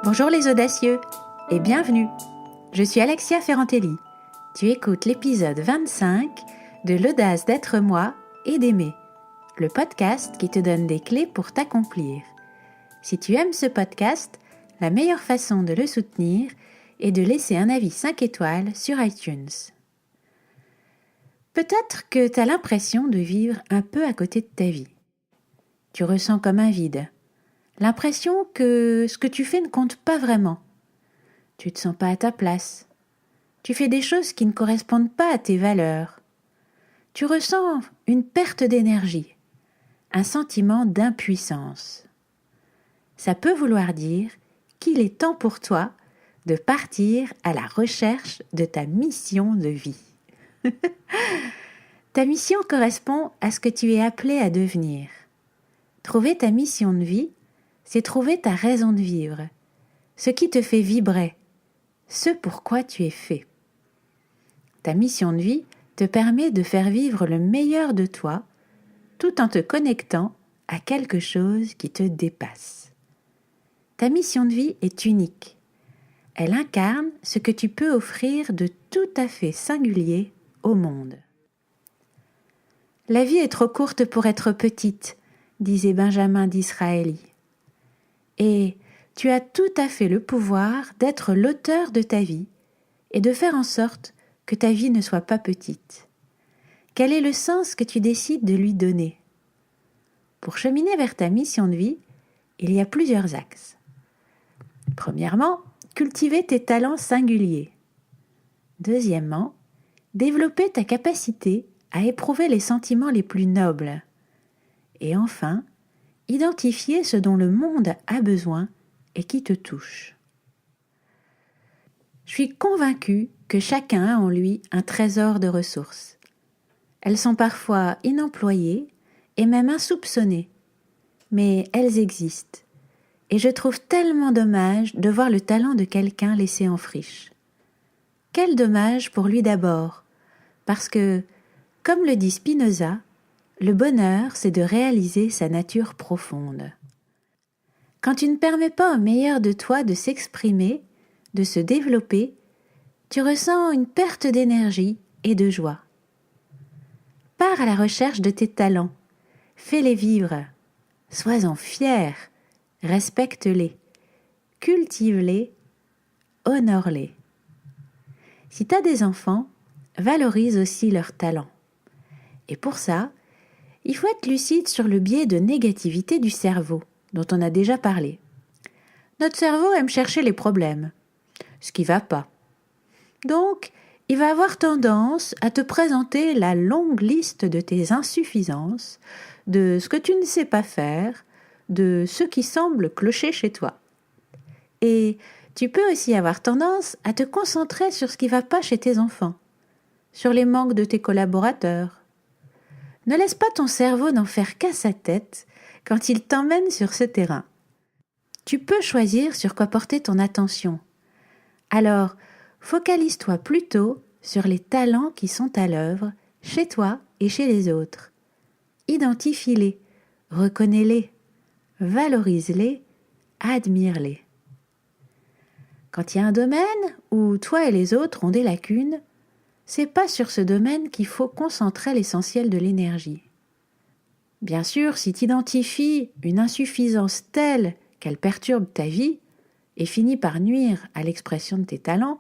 Bonjour les audacieux et bienvenue. Je suis Alexia Ferrantelli. Tu écoutes l'épisode 25 de l'audace d'être moi et d'aimer, le podcast qui te donne des clés pour t'accomplir. Si tu aimes ce podcast, la meilleure façon de le soutenir est de laisser un avis 5 étoiles sur iTunes. Peut-être que tu as l'impression de vivre un peu à côté de ta vie. Tu ressens comme un vide. L'impression que ce que tu fais ne compte pas vraiment. Tu te sens pas à ta place. Tu fais des choses qui ne correspondent pas à tes valeurs. Tu ressens une perte d'énergie, un sentiment d'impuissance. Ça peut vouloir dire qu'il est temps pour toi de partir à la recherche de ta mission de vie. Ta mission correspond à ce que tu es appelé à devenir. Trouver ta mission de vie, c'est trouver ta raison de vivre, ce qui te fait vibrer, ce pourquoi tu es fait. Ta mission de vie te permet de faire vivre le meilleur de toi tout en te connectant à quelque chose qui te dépasse. Ta mission de vie est unique. Elle incarne ce que tu peux offrir de tout à fait singulier au monde. La vie est trop courte pour être petite, disait Benjamin Disraeli. Et tu as tout à fait le pouvoir d'être l'auteur de ta vie et de faire en sorte que ta vie ne soit pas petite. Quel est le sens que tu décides de lui donner ? Pour cheminer vers ta mission de vie, il y a plusieurs axes. Premièrement, cultiver tes talents singuliers. Deuxièmement, développer ta capacité à éprouver les sentiments les plus nobles. Et enfin, identifier ce dont le monde a besoin et qui te touche. Je suis convaincue que chacun a en lui un trésor de ressources. Elles sont parfois inemployées et même insoupçonnées, mais elles existent. Et je trouve tellement dommage de voir le talent de quelqu'un laissé en friche. Quel dommage pour lui d'abord, parce que, comme le dit Spinoza, le bonheur, c'est de réaliser sa nature profonde. Quand tu ne permets pas au meilleur de toi de s'exprimer, de se développer, tu ressens une perte d'énergie et de joie. Pars à la recherche de tes talents, fais-les vivre, sois-en fier, respecte-les, cultive-les, honore-les. Si tu as des enfants, valorise aussi leurs talents. Et pour ça, il faut être lucide sur le biais de négativité du cerveau, dont on a déjà parlé. Notre cerveau aime chercher les problèmes, ce qui ne va pas. Donc, il va avoir tendance à te présenter la longue liste de tes insuffisances, de ce que tu ne sais pas faire, de ce qui semble clocher chez toi. Et tu peux aussi avoir tendance à te concentrer sur ce qui ne va pas chez tes enfants, sur les manques de tes collaborateurs. Ne laisse pas ton cerveau n'en faire qu'à sa tête quand il t'emmène sur ce terrain. Tu peux choisir sur quoi porter ton attention. Alors, focalise-toi plutôt sur les talents qui sont à l'œuvre chez toi et chez les autres. Identifie-les, reconnais-les, valorise-les, admire-les. Quand il y a un domaine où toi et les autres ont des lacunes, c'est pas sur ce domaine qu'il faut concentrer l'essentiel de l'énergie. Bien sûr, si tu identifies une insuffisance telle qu'elle perturbe ta vie et finit par nuire à l'expression de tes talents,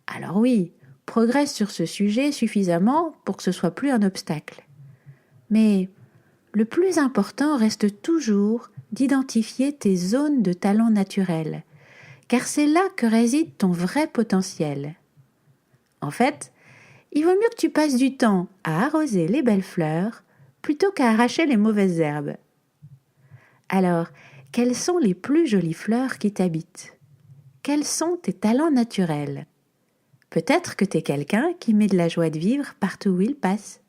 alors oui, progresse sur ce sujet suffisamment pour que ce soit plus un obstacle. Mais le plus important reste toujours d'identifier tes zones de talent naturel, car c'est là que réside ton vrai potentiel. En fait, il vaut mieux que tu passes du temps à arroser les belles fleurs plutôt qu'à arracher les mauvaises herbes. Alors, quelles sont les plus jolies fleurs qui t'habitent ? Quels sont tes talents naturels ? Peut-être que tu es quelqu'un qui met de la joie de vivre partout où il passe,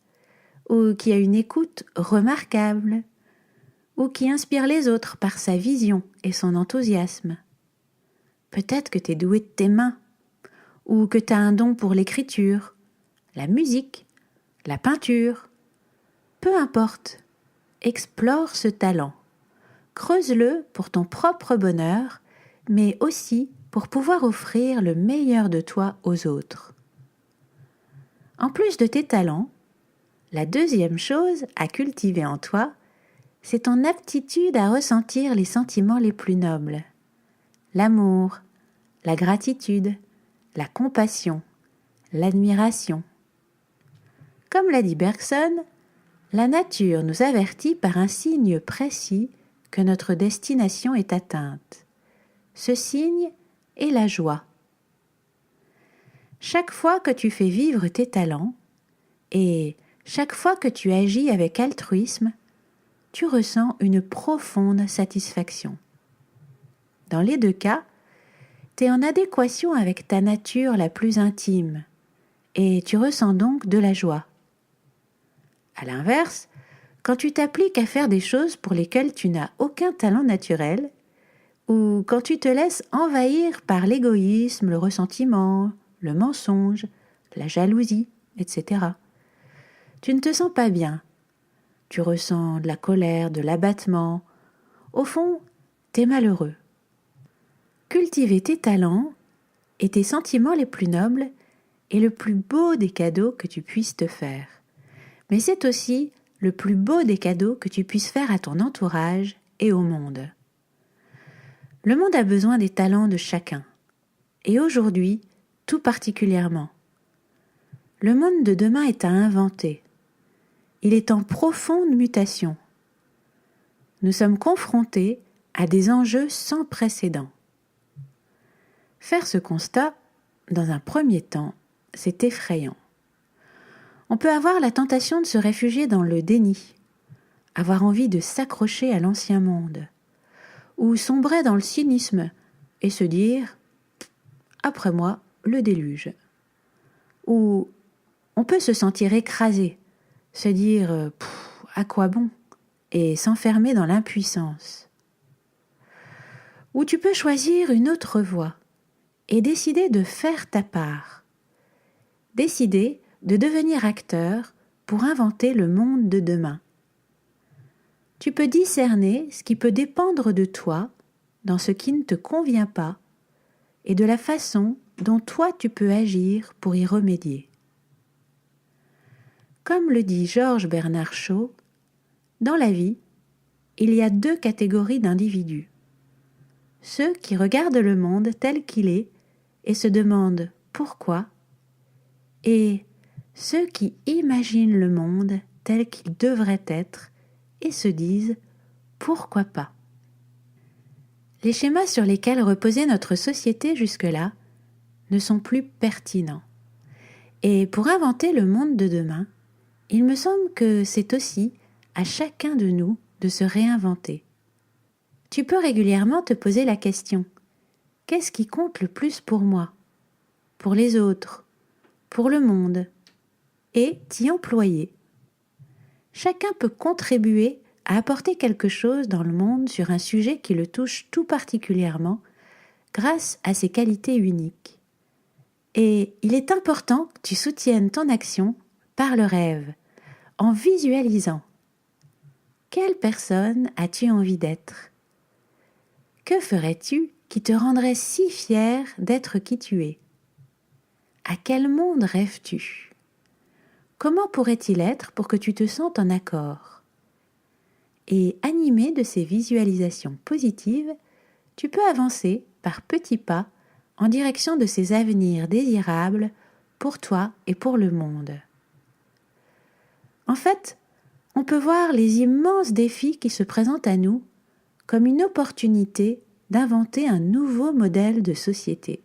ou qui a une écoute remarquable, ou qui inspire les autres par sa vision et son enthousiasme. Peut-être que tu es doué de tes mains, ou que tu as un don pour l'écriture, la musique, la peinture. Peu importe, explore ce talent, creuse-le pour ton propre bonheur mais aussi pour pouvoir offrir le meilleur de toi aux autres. En plus de tes talents, la deuxième chose à cultiver en toi, c'est ton aptitude à ressentir les sentiments les plus nobles. L'amour, la gratitude, la compassion, l'admiration. Comme l'a dit Bergson, la nature nous avertit par un signe précis que notre destination est atteinte. Ce signe est la joie. Chaque fois que tu fais vivre tes talents et chaque fois que tu agis avec altruisme, tu ressens une profonde satisfaction. Dans les deux cas, tu es en adéquation avec ta nature la plus intime et tu ressens donc de la joie. À l'inverse, quand tu t'appliques à faire des choses pour lesquelles tu n'as aucun talent naturel, ou quand tu te laisses envahir par l'égoïsme, le ressentiment, le mensonge, la jalousie, etc., tu ne te sens pas bien. Tu ressens de la colère, de l'abattement. Au fond, t'es malheureux. Cultiver tes talents et tes sentiments les plus nobles est le plus beau des cadeaux que tu puisses te faire. Mais c'est aussi le plus beau des cadeaux que tu puisses faire à ton entourage et au monde. Le monde a besoin des talents de chacun. Et aujourd'hui, tout particulièrement. Le monde de demain est à inventer. Il est en profonde mutation. Nous sommes confrontés à des enjeux sans précédent. Faire ce constat, dans un premier temps, c'est effrayant. On peut avoir la tentation de se réfugier dans le déni, avoir envie de s'accrocher à l'ancien monde, ou sombrer dans le cynisme et se dire « après moi, le déluge ». Ou on peut se sentir écrasé, se dire « à quoi bon ?» et s'enfermer dans l'impuissance. Ou tu peux choisir une autre voie et décider de faire ta part. Décider de devenir acteur pour inventer le monde de demain. Tu peux discerner ce qui peut dépendre de toi dans ce qui ne te convient pas et de la façon dont toi tu peux agir pour y remédier. Comme le dit Georges Bernard Shaw, dans la vie, il y a deux catégories d'individus. Ceux qui regardent le monde tel qu'il est et se demandent pourquoi, et ceux qui imaginent le monde tel qu'il devrait être et se disent pourquoi pas. Les schémas sur lesquels reposait notre société jusque-là ne sont plus pertinents. Et pour inventer le monde de demain, il me semble que c'est aussi à chacun de nous de se réinventer. Tu peux régulièrement te poser la question : qu'est-ce qui compte le plus pour moi, pour les autres, pour le monde, et t'y employer. Chacun peut contribuer à apporter quelque chose dans le monde sur un sujet qui le touche tout particulièrement grâce à ses qualités uniques. Et il est important que tu soutiennes ton action par le rêve, en visualisant. Quelle personne as-tu envie d'être ? Que ferais-tu qui te rendrait si fier d'être qui tu es ? À quel monde rêves-tu ? Comment pourrait-il être pour que tu te sentes en accord ? Et animé de ces visualisations positives, tu peux avancer par petits pas en direction de ces avenirs désirables pour toi et pour le monde. En fait, on peut voir les immenses défis qui se présentent à nous comme une opportunité d'inventer un nouveau modèle de société.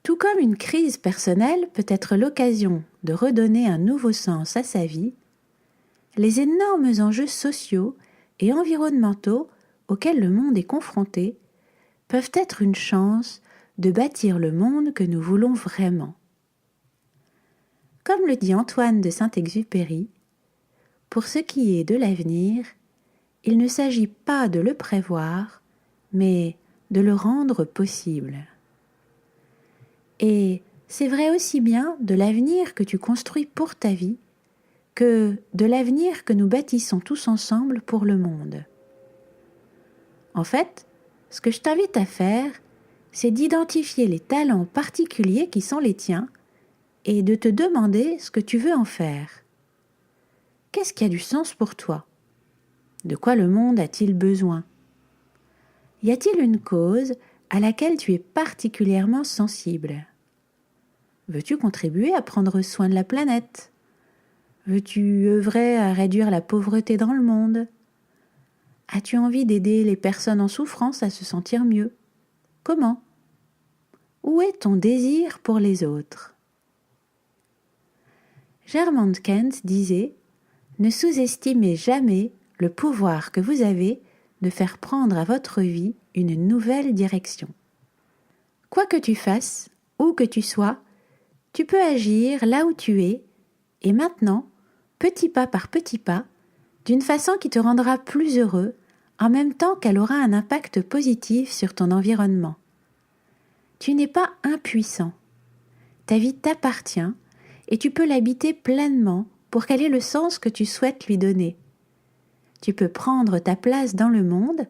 Tout comme une crise personnelle peut être l'occasion de redonner un nouveau sens à sa vie, les énormes enjeux sociaux et environnementaux auxquels le monde est confronté peuvent être une chance de bâtir le monde que nous voulons vraiment. Comme le dit Antoine de Saint-Exupéry, pour ce qui est de l'avenir, il ne s'agit pas de le prévoir, mais de le rendre possible. Et c'est vrai aussi bien de l'avenir que tu construis pour ta vie que de l'avenir que nous bâtissons tous ensemble pour le monde. En fait, Ce que je t'invite à faire, c'est d'identifier les talents particuliers qui sont les tiens et de te demander ce que tu veux en faire. Qu'est-ce qui a du sens pour toi? De quoi le monde a-t-il besoin? Y a-t-il une cause à laquelle tu es particulièrement sensible? Veux-tu contribuer à prendre soin de la planète? Veux-tu œuvrer à réduire la pauvreté dans le monde? As-tu envie d'aider les personnes en souffrance à se sentir mieux? Comment? Où est ton désir pour les autres? Germaine Kent disait « Ne sous-estimez jamais le pouvoir que vous avez de faire prendre à votre vie une nouvelle direction. Quoi que tu fasses, où que tu sois, tu peux agir là où tu es, et maintenant, petit pas par petit pas, d'une façon qui te rendra plus heureux, en même temps qu'elle aura un impact positif sur ton environnement. Tu n'es pas impuissant. Ta vie t'appartient et tu peux l'habiter pleinement pour qu'elle ait le sens que tu souhaites lui donner. Tu peux prendre ta place dans le monde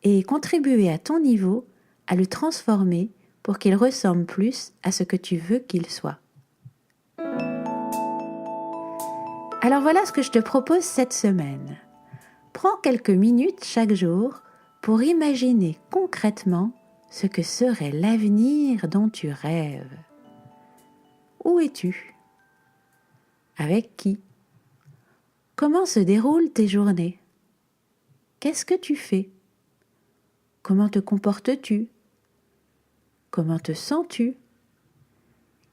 et contribuer à ton niveau à le transformer pour qu'il ressemble plus à ce que tu veux qu'il soit. Alors voilà ce que je te propose cette semaine. Prends quelques minutes chaque jour pour imaginer concrètement ce que serait l'avenir dont tu rêves. Où es-tu? Avec qui? Comment se déroulent tes journées? Qu'est-ce que tu fais? Comment te comportes-tu? Comment te sens-tu?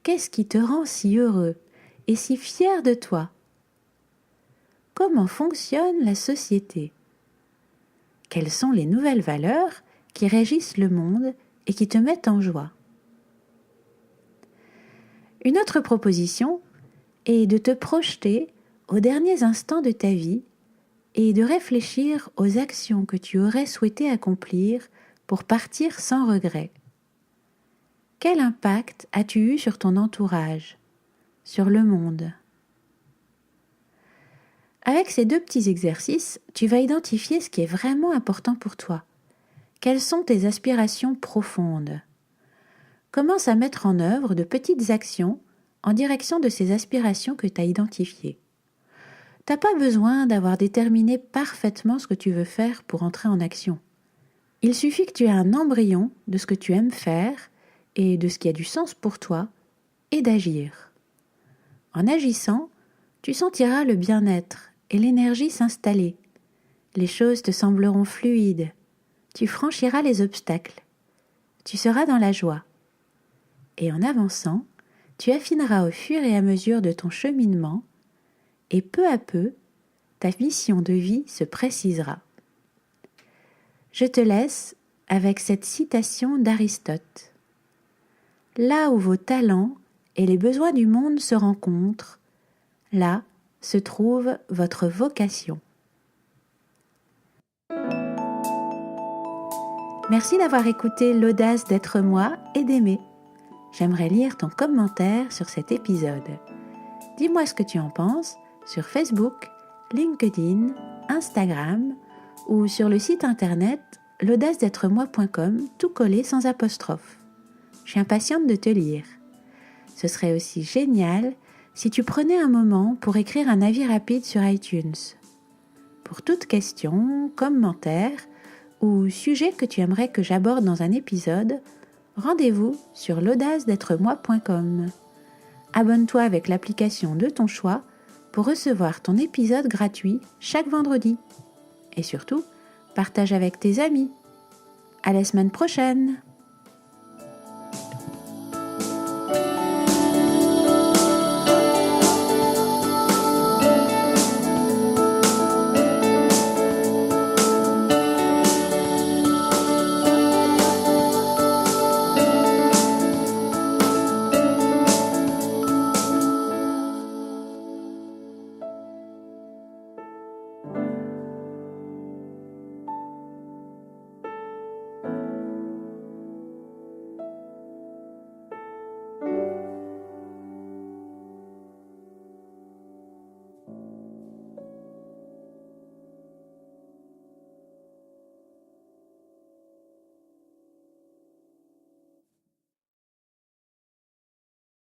Qu'est-ce qui te rend si heureux et si fier de toi? Comment fonctionne la société? Quelles sont les nouvelles valeurs qui régissent le monde et qui te mettent en joie? Une autre proposition est de te projeter aux derniers instants de ta vie et de réfléchir aux actions que tu aurais souhaité accomplir pour partir sans regret. Quel impact as-tu eu sur ton entourage, sur le monde? Avec ces deux petits exercices, tu vas identifier ce qui est vraiment important pour toi. Quelles sont tes aspirations profondes? Commence à mettre en œuvre de petites actions en direction de ces aspirations que tu as identifiées. Tu n'as pas besoin d'avoir déterminé parfaitement ce que tu veux faire pour entrer en action. Il suffit que tu aies un embryon de ce que tu aimes faire et de ce qui a du sens pour toi et d'agir. En agissant, tu sentiras le bien-être et l'énergie s'installer. Les choses te sembleront fluides. Tu franchiras les obstacles. Tu seras dans la joie. Et en avançant, tu affineras au fur et à mesure de ton cheminement et peu à peu, ta mission de vie se précisera. Je te laisse avec cette citation d'Aristote. Là où vos talents et les besoins du monde se rencontrent, là se trouve votre vocation. Merci d'avoir écouté l'audace d'être moi et d'aimer. J'aimerais lire ton commentaire sur cet épisode. Dis-moi ce que tu en penses sur Facebook, LinkedIn, Instagram ou sur le site internet l'audace-d'être-moi.com, tout collé sans apostrophe. Je suis impatiente de te lire. Ce serait aussi génial si tu prenais un moment pour écrire un avis rapide sur iTunes. Pour toute question, commentaire ou sujet que tu aimerais que j'aborde dans un épisode, rendez-vous sur l'audace-d'être-moi.com. Abonne-toi avec l'application de ton choix pour recevoir ton épisode gratuit chaque vendredi. Et surtout, partage avec tes amis. À la semaine prochaine!